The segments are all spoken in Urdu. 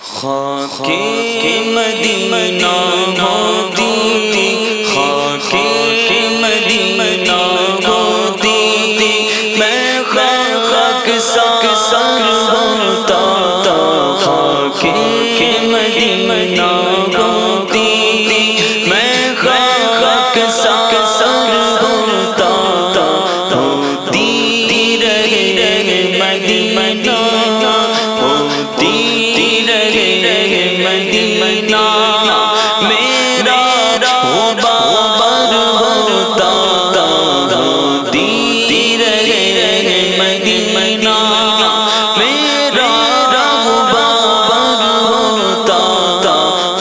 خاک مدینہ ہوتی، خاک مدینہ ہوتی، میں خاک سار ہوتا، خاک مدینہ ہوتی، میں خاک سار ہوتا، ہوتی رہے مدینہ، ہوتی رہے مدینہ، میرا غبار ہوتا، ہوتی رہے مدینہ، میرا غبار ہوتا،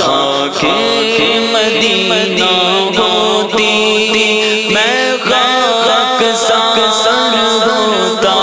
خاک مدینہ ہوتی، میں خاک سار ہوتا،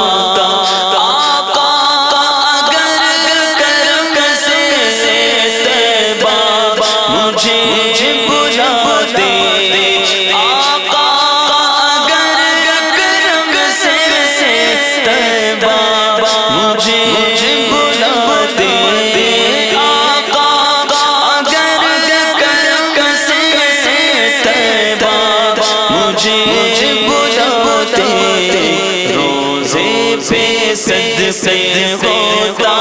صد ہوتا،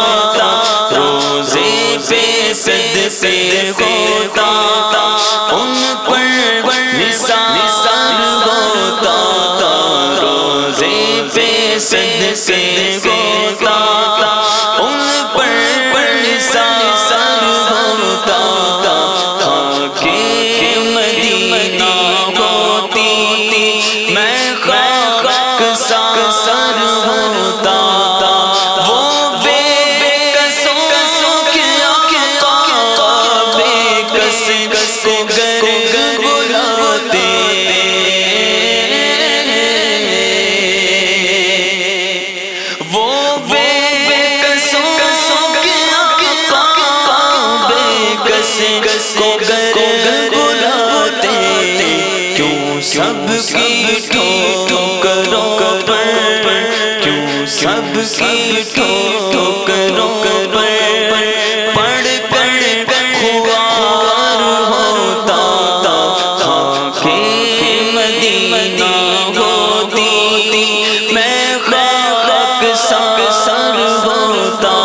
روزے پہ صد ہوتا، ان پر نثار ہوتا، روزے پہ صد ہوتا، ان پر نثار ہوتا، خاک مدینہ ہوتی، میں خاک سار ہوتا، سب کی ٹھوکروں پر، کیوں سب کی ٹھوکروں پر پڑھ کر خوار ہوتا، خاک مدینہ ہوتی، میں خاک سار ہوتا،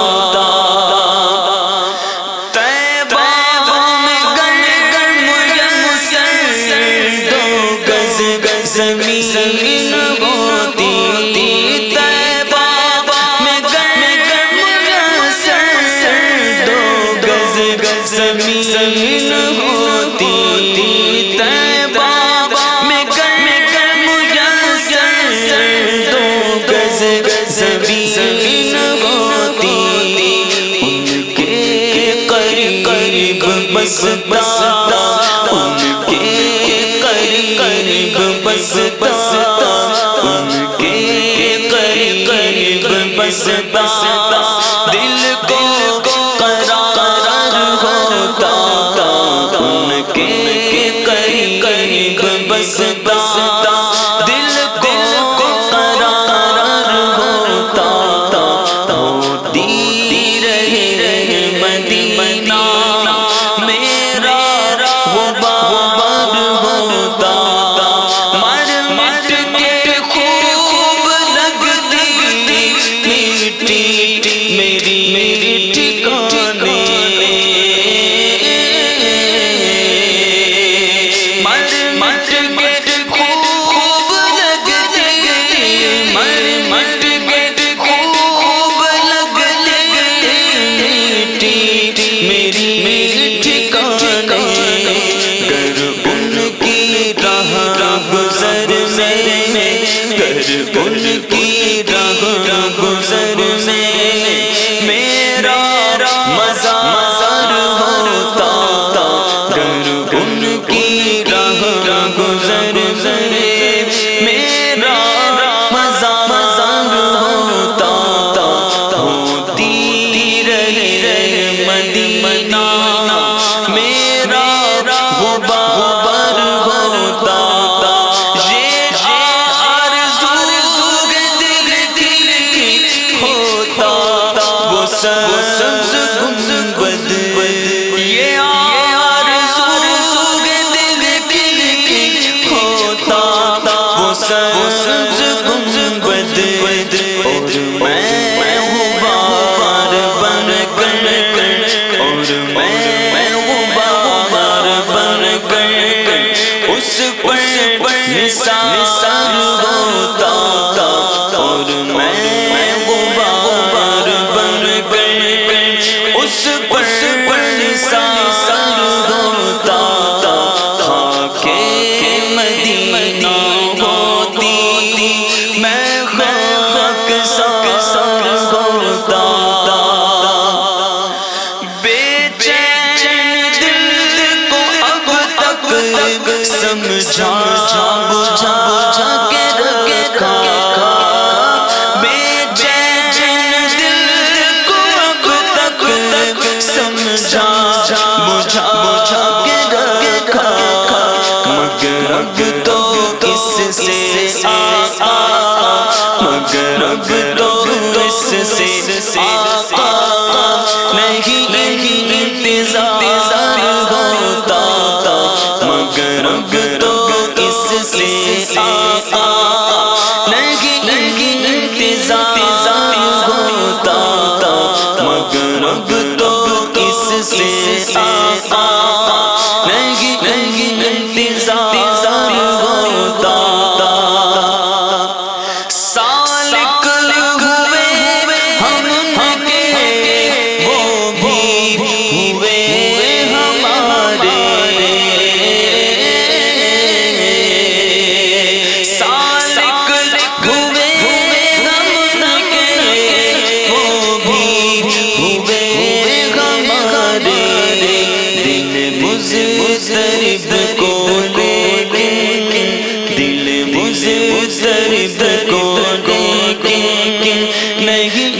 زمین ہوتی، طیبہ میں گرم میسر، دو گز زمین ہوتی، طیبہ میں گرم میسر، دو گز زمین ہوتی، ان کے قریب بستا، ان کے قریب بستا، ان کے قریب بستا، دل کو قرار ہوتا، ان کے قریب بستا، دل کو قرار ہوتا، ہوتی رہے مدینہ، میرا غبار ہوتا، میری ٹھکانے، مٹ کے خوب لگتی، مٹ کے خوب لگتی، میری ٹھکانے، گر ان کی راہ گزرنے میں، گر ان کی راہ گزرنے میرا مزار ہوتا، گر ان کی راہ گزرنے میرا مزار ہوتا، ہوتی رہے مدینہ، میرا غبار ہوتا، یہ آرزو دل کی ہوتا، وہ سبز گنبد یہ آرزو دل کی ہوتا وہ سبز گنبد اور میں غبار بن کر اور میں غبار بن کر اس پر نثار ہوتا اور میں غبار بن کر اس پر نثار ہوتا خاک مدینہ ہوتی میں خاک سار ہوتا بے چین دل کو اب تک سمجھا بجھا کے رکھا بے چین دل کو اب تک سمجھا بجھا کے رکھا مگر اب تو اس سے مگر اب تو اس سے آقا نہیں انتظار ہوتا مگر اب تو اس سے آقا نہیں انتظار ہوتا مگر اب تو اس سے آقا نہیں انتظار ہوتا سالک ہوئے ہم کے وہ بھی ہوئے ہمارے سالک ہوئے ہم کے وہ بھی ہوئے ہمارے دل مضطرب کو لیکن دل مضطرب کو لیکن نہیں